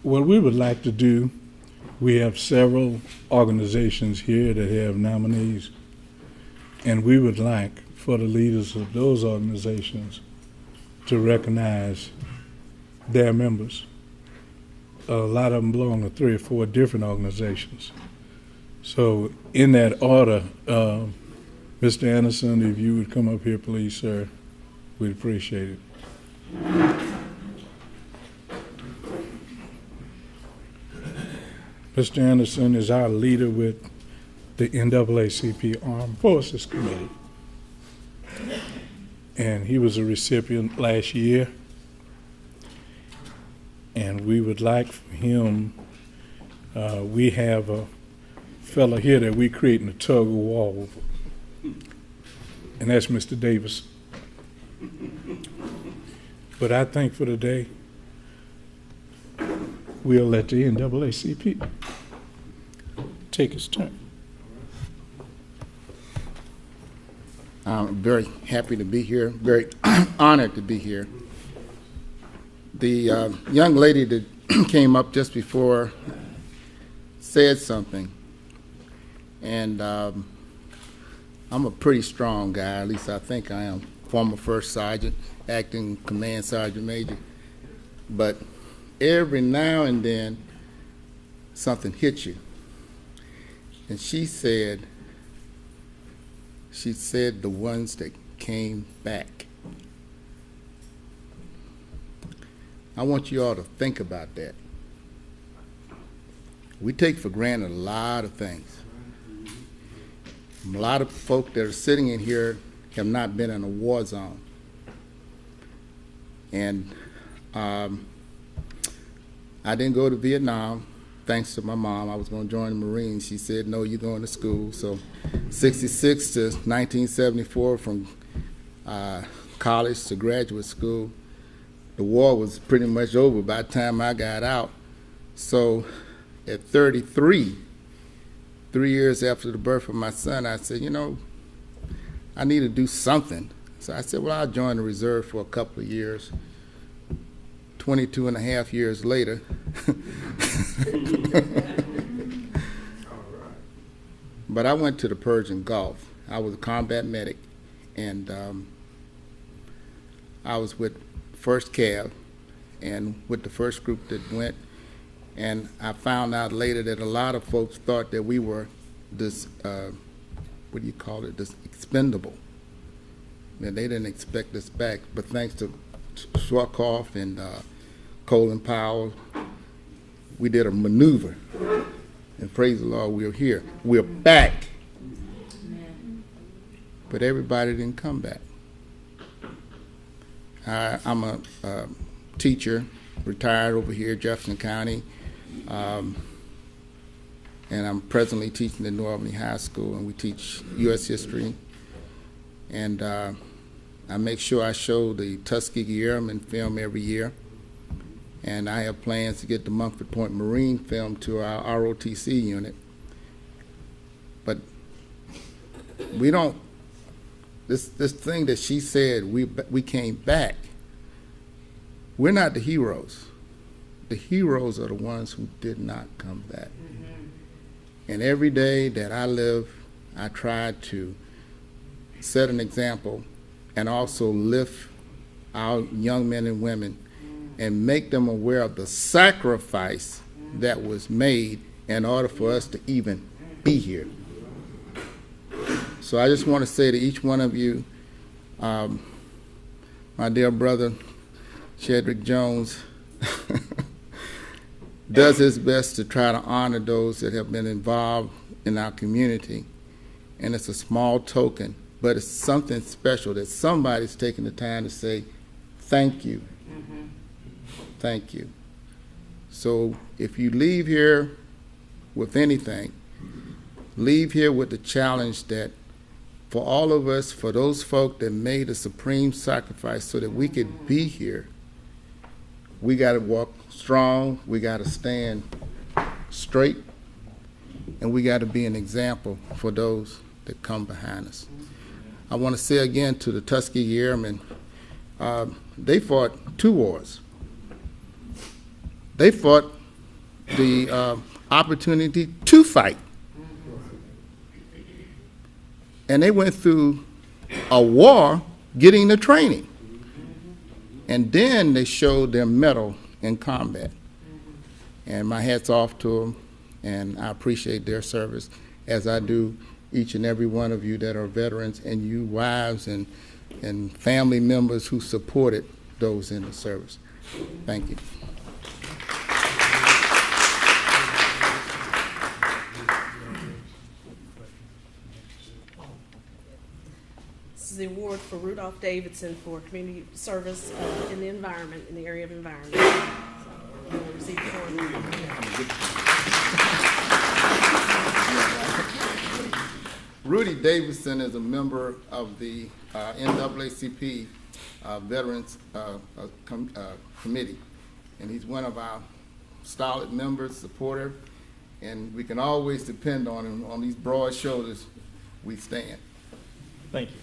what we would like to do, we have several organizations here that have nominees, and we would like for the leaders of those organizations to recognize their members. A lot of them belong to 3 or 4 different organizations. So in that order, Mr. Anderson, if you would come up here, please, sir, we'd appreciate it. Mr. Anderson is our leader with the NAACP Armed Forces Committee. And he was a recipient last year. And we would like for him, we have a fellow here that we're creating a tug of war over, and that's Mr. Davis. But I think for today, we'll let the NAACP take its turn. I'm very happy to be here, very honored to be here. The young lady that came up just before said something, and I'm a pretty strong guy, at least I think I am, former first sergeant, acting command sergeant major, but every now and then something hits you. And she said the ones that came back. I want you all to think about that. We take for granted a lot of things. A lot of folk that are sitting in here have not been in a war zone. And I didn't go to Vietnam, thanks to my mom. I was going to join the Marines. She said, no, you're going to school. So 66 to 1974, from college to graduate school, the war was pretty much over by the time I got out. So at 33, 3 years after the birth of my son, I said, you know, I need to do something. So I said, well, I'll join the reserve for a couple of years. 22 and a half years later, but I went to the Persian Gulf. I was a combat medic, and I was with 1st Cav and with the first group that went, and I found out later that a lot of folks thought that we were this, what do you call it, this expendable. And they didn't expect us back, but thanks to Schwarzkopf and Colin Powell, we did a maneuver, and praise the Lord, we're here. We're back. But everybody didn't come back. I'm a teacher, retired over here, Jefferson County, and I'm presently teaching at New Albany High School, and we teach U.S. history. And I make sure I show the Tuskegee Airmen film every year. And I have plans to get the Mumford Point Marine film to our ROTC unit. But we don't, this thing that she said, we came back. We're not the heroes. The heroes are the ones who did not come back. Mm-hmm. And every day that I live, I try to set an example and also lift our young men and women and make them aware of the sacrifice that was made in order for us to even be here. So I just want to say to each one of you, my dear brother, Shedrick Jones, does his best to try to honor those that have been involved in our community. And it's a small token, but it's something special that somebody's taking the time to say, thank you. Mm-hmm. Thank you. So if you leave here with anything, leave here with the challenge that for all of us, for those folk that made a supreme sacrifice so that we could be here, we got to walk strong, we got to stand straight, and we got to be an example for those that come behind us. I want to say again to the Tuskegee Airmen, they fought 2 wars. They fought the opportunity to fight. And they went through a war getting the training. And then they showed their mettle in combat. And my hat's off to them, and I appreciate their service, as I do each and every one of you that are veterans, and you wives and family members who supported those in the service. Thank you. This is the award for Rudolph Davidson for community service in the environment, in the area of environment. So, you will receive the award. Rudy Davidson is a member of the NAACP Veterans Committee, and he's one of our solid members, supporter, and we can always depend on him. On these broad shoulders we stand. Thank you.